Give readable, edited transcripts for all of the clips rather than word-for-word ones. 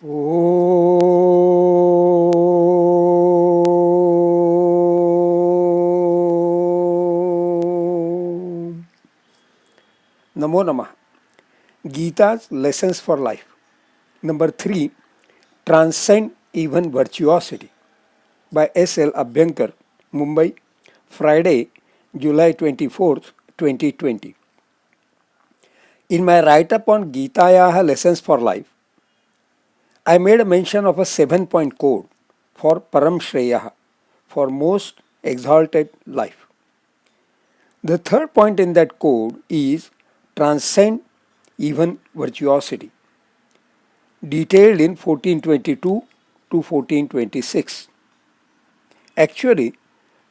Om. Namo Namah. Gita's Lessons for Life. Number 3. Transcend Even Virtuosity by S.L. Abhyankar, Mumbai, Friday, July 24th, 2020. In my write-up on Gitayaha Lessons for Life, I made a mention of a 7-point code for Param Shreyaha, for most exalted life. The third point in that code is transcend even virtuosity, detailed in 1422 to 1426. Actually,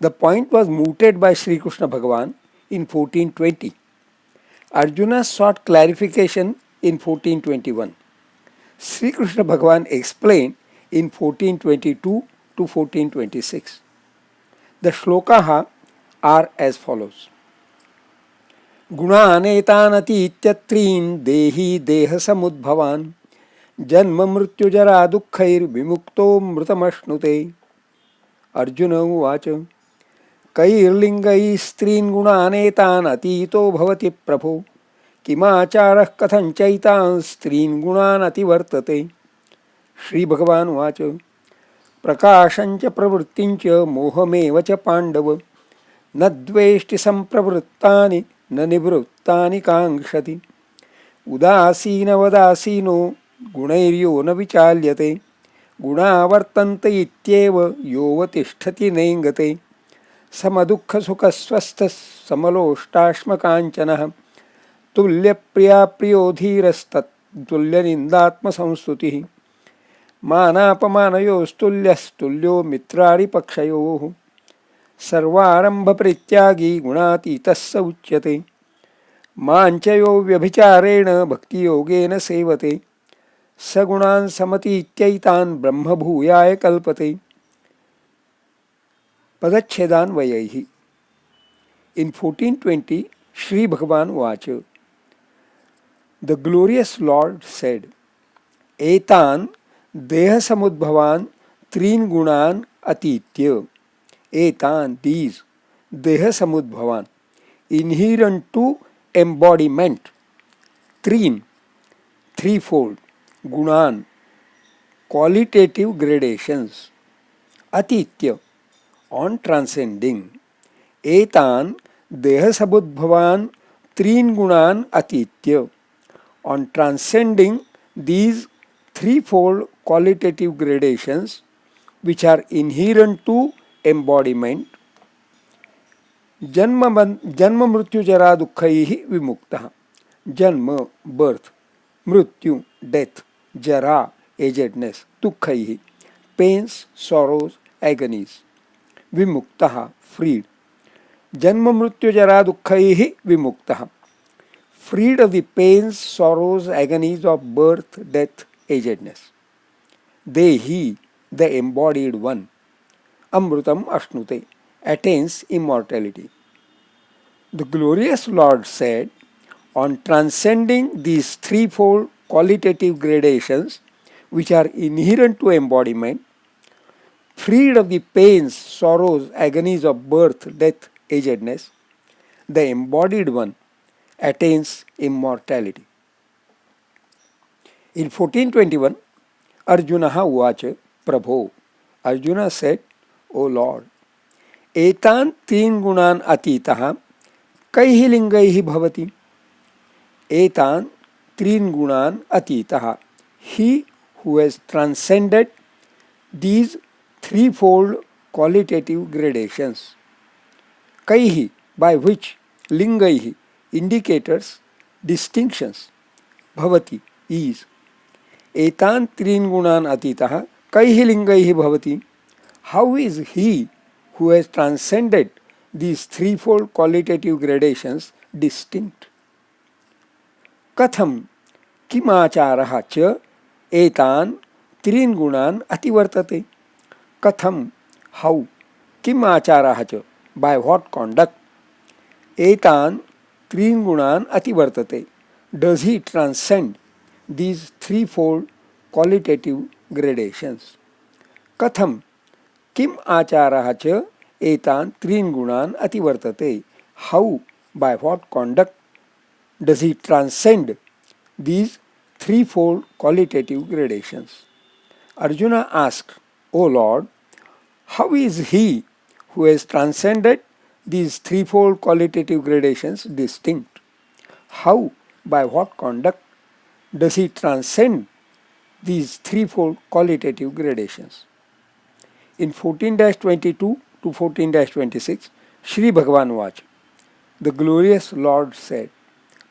the point was mooted by Sri Krishna Bhagavan in 1420. Arjuna sought clarification in 1421. Sri Krishna Bhagavan explained in 1422 to 1426. The shlokaha are as follows. गुणानेतानतीत्यत्रीन् देही देहसमुद्भवान् जन्म मृत्युजरा दुःखैर्विमुक्तो मृतमश्नुते. अर्जुन उवाच कैर्लिङ्गैः स्त्रीन् गुणानेतान् अतीतो भवति प्रभो किमाचारः कथं चैतान् स्त्रीन् गुणान् अतिवर्तते. श्रीभगवानुवाच प्रकाशञ्च प्रवृत्तिञ्च मोहमेव च पाण्डव न द्वेष्टि सम्प्रवृत्तानि न निवृत्तानि काङ्क्षति. उदासीनवदासीनो गुणैर्यो न विचाल्यते गुणा वर्तन्त इत्येव योऽवतिष्ठति नेङ्गते. समदुःखसुखस्वस्थः समलोष्टाश्मकाञ्चनः तुल्यप्रिया प्रियो धीरस्तत्तुल्यनिन्दात्मसंस्तुतिः. मानापमानयोस्तुल्यस्तुल्यो मित्रारिपक्षयोः सर्वारम्भपरित्यागी गुणातीतः स उच्यते. माञ्चयो व्यभिचारेण भक्तियोगेन सेवते स गुणान् समतीत्यैतान् ब्रह्मभूयाय कल्पते. पदच्छेदान्वयैः. In 1420, Sri Bhagavan Vacha, the glorious Lord said, Etan dehasamudbhavan trin gunan atitya. Etan, these, dehasamudbhavan, inherent to embodiment, trin, threefold, gunan, qualitative gradations, atitya, on transcending. Etan dehasamudbhavan trin gunan atitya, on transcending these threefold qualitative gradations which are inherent to embodiment. Janma mrityu jara dukkhaih vimukta. Janma, birth, mrityu, death, jara, agedness, dukkhaih, pains, sorrows, agonies, vimukta, freed. Janma mrityu jara dukkhaih vimukta, freed of the pains, sorrows, agonies of birth, death, agedness. He, the embodied one, amrutam ashnute, attains immortality. The glorious Lord said, on transcending these threefold qualitative gradations which are inherent to embodiment, freed of the pains, sorrows, agonies of birth, death, agedness, the embodied one attains immortality. In 1421, Arjunaha uvacha Prabho. Arjuna said, O Lord, etan trin gunan atitaha kaihi lingaihi bhavati. Etan trin gunan atitaha, he who has transcended these threefold qualitative gradations. Kaihi, by which, lingaihi, indicators, distinctions, bhavati, is. Etan trin gunan atitaha kaihi lingaihi bhavati. How is he who has transcended these threefold qualitative gradations distinct? Katham kimacharaha cha etan trin gunan ativartate. Katham, how, kimacharaha cha, by what conduct, etan trin gunan ativartate, does he transcend these threefold qualitative gradations. Katham Kim acharah cha etan trin gunan ativartate. How, by what conduct does he transcend these threefold qualitative gradations? Arjuna asked, O Lord, how is he who has transcended these threefold qualitative gradations distinct? How, by what conduct does he transcend these threefold qualitative gradations? In 14-22 to 14-26, Shri Bhagavan Vach, the glorious Lord said,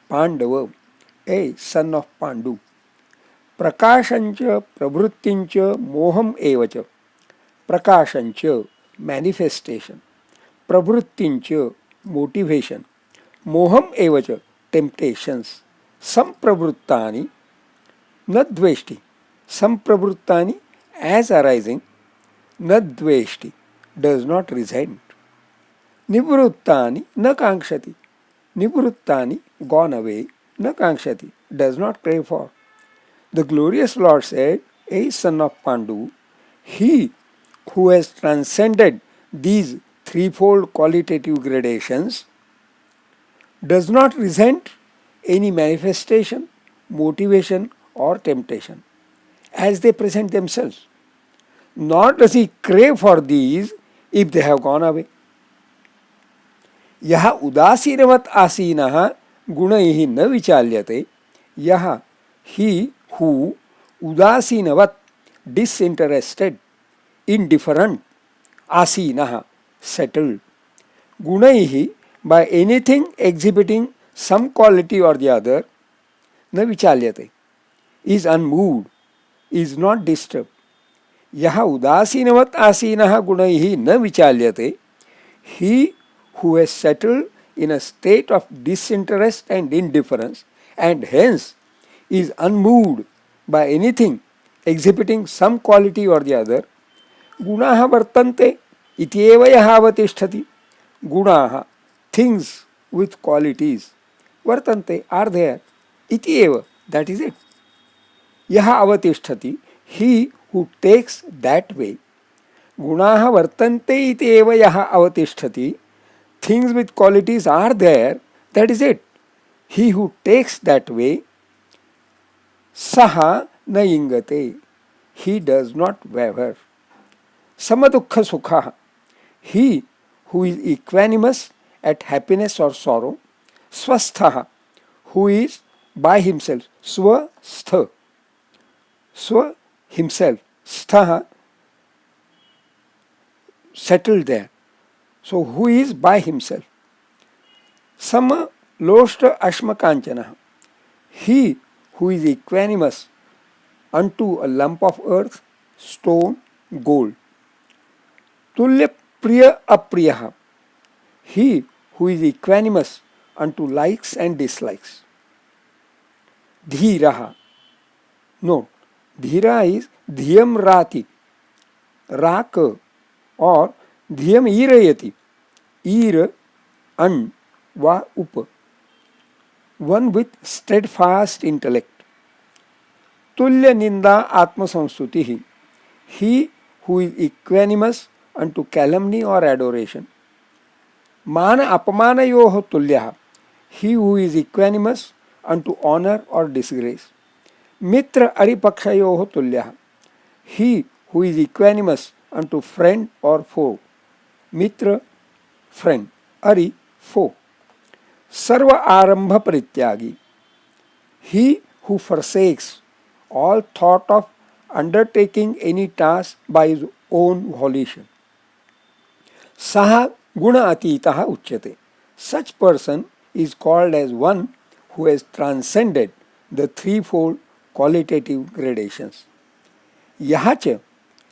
Pandava, a son of Pandu, Prakashancha pravrittincha moham evacha. Prakashancha, manifestation. Pravrittincha, motivation. Moham evacha, temptations. Sampravruttani, nadveshti. Sampravruttani, as arising, nadveshti, does not resent. Nivruttani, na kankshati. Nivruttani, gone away, na kankshati, does not crave for. The glorious Lord said, A son of Pandu, he who has transcended these threefold qualitative gradations does not resent any manifestation, motivation, or temptation as they present themselves, nor does he crave for these if they have gone away. Yaha udasinavat asinaha gunaihi na vichalyate. Yaha, he who udasinavat, disinterested, indifferent, asinaha, settled, gunaihi, by anything exhibiting some quality or the other, na vichalyate, is unmoved, is not disturbed. Yaha udasinavat asinaha gunaihi na vichalyate, he who has settled in a state of disinterest and indifference, and hence is unmoved by anything exhibiting some quality or the other, gunaha vartante ityeva yaha avatishthati. Gunaha, things with qualities, vartante, are there, ityeva, that is it. Yaha avatishthati, he who takes that way. Gunaha vartante ityeva yaha avatishthati, things with qualities are there, that is it. He who takes that way, saha na ingate, he does not waver. Samadukha sukha, he who is equanimous at happiness or sorrow. Swastha, who is by himself. Swastha, swa, himself. Stha, settled there. So who is by himself. Sama loshta ashma kanchana, he who is equanimous unto a lump of earth, stone, gold. Tulya priya apriyaha, he who is equanimous unto likes and dislikes. Dhiraha, no, dhira is dhyam rati, raka, or dhyam irayati, ir, an, va, up, one with steadfast intellect. Tulya ninda atma samstuti, he who is equanimous unto calumny or adoration. Mana apamana yoho tulyaha, he who is equanimous unto honor or disgrace. Mitra aripaksha yoho tulyaha, he who is equanimous unto friend or foe. Mitra, friend, ari, foe. Sarva arambha parityagi, he who forsakes all thought of undertaking any task by his own volition. Saha guna atitaha uchyate, such person is called as one who has transcended the threefold qualitative gradations. Yahacha,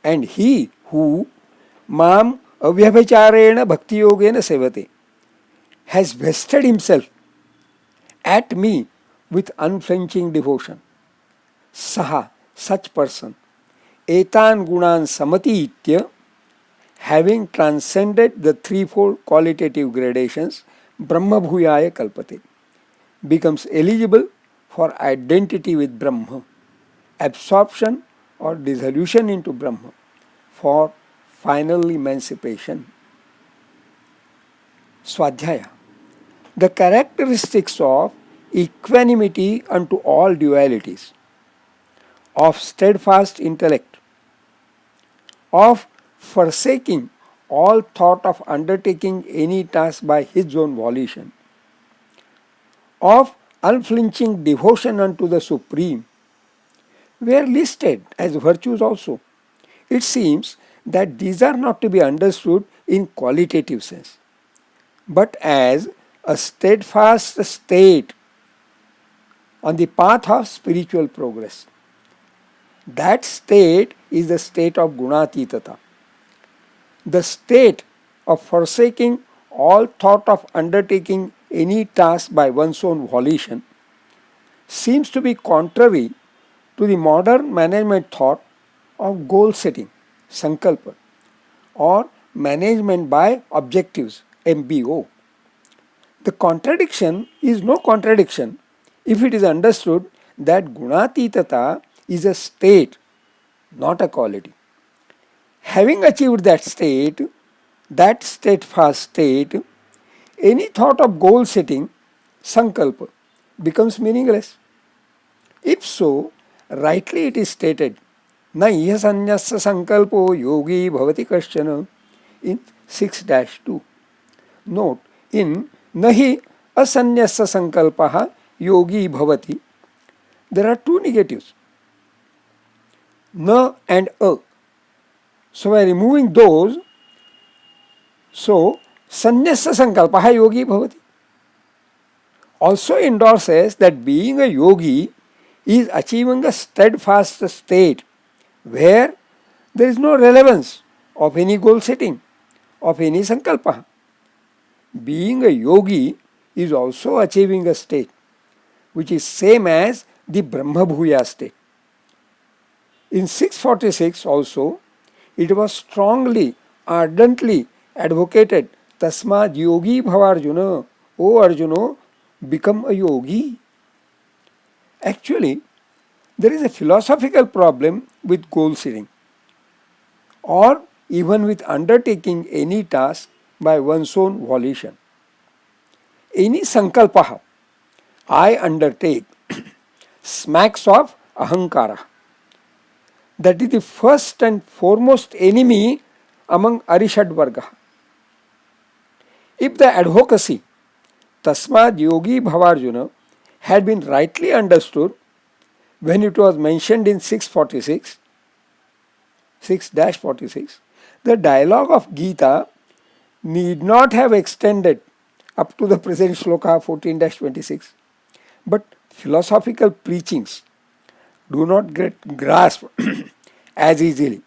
and he who mam avyabhicharena bhakti yogena sevate, has vested himself at me with unflinching devotion. Saha, such person, etan gunan samati itya, having transcended the threefold qualitative gradations, Brahma bhuyaya kalpate, becomes eligible for identity with Brahma. absorption or dissolution into Brahma for final emancipation. Swadhyaya. The characteristics of equanimity unto all dualities, of steadfast intellect, of forsaking all thought of undertaking any task by his own volition, of unflinching devotion unto the Supreme, were listed as virtues also. It seems that these are not to be understood in qualitative sense, but as a steadfast state on the path of spiritual progress. That state is the state of gunatitata, the state of forsaking all thought of undertaking any task by one's own volition. Seems to be contrary to the modern management thought of goal setting, sankalpa, or management by objectives, MBO. The contradiction is no contradiction if it is understood that gunatitata is a state, not a quality. Having achieved that steadfast state, any thought of goal setting, sankalpa, becomes meaningless. If so, rightly it is stated, na iha sanyasa sankalpo yogi bhavati kaschana in 6-2. Note, in nahi asanyasa sankalpaha yogi bhavati, there are two negatives, na and a. So by removing those, so sanyasa sankalpaha yogi bhavati also endorses that being a yogi is achieving a steadfast state where there is no relevance of any goal setting, of any sankalpa. Being a yogi is also achieving a state which is same as the Brahmabhuya state. In 646 also, it was strongly, ardently advocated, Tasmad yogi bhavarjuna, O Arjuna, become a yogi. Actually, there is a philosophical problem with goal setting, or even with undertaking any task by one's own volition. Any sankalpaha I undertake smacks of ahankara. That is the first and foremost enemy among Arishad Varga. If the advocacy Tasmad Yogi Bhavarjuna had been rightly understood when it was mentioned in 6-46, the dialogue of Gita need not have extended up to the present shloka 14-26, but philosophical preachings do not get grasped as easily,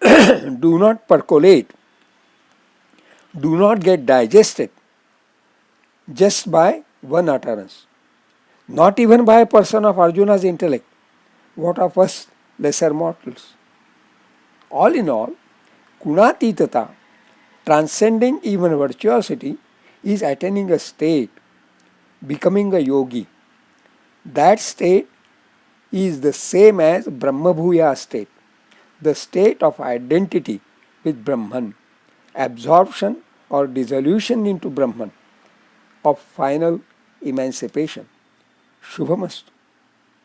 do not percolate, do not get digested just by one utterance, not even by a person of Arjuna's intellect. What of us lesser mortals? All in all, gunatitata, transcending even virtuosity, is attaining a state, becoming a yogi. That state is the same as Brahmabhuya state, the state of identity with Brahman, absorption or dissolution into Brahman, of final emancipation. Shubhamastu.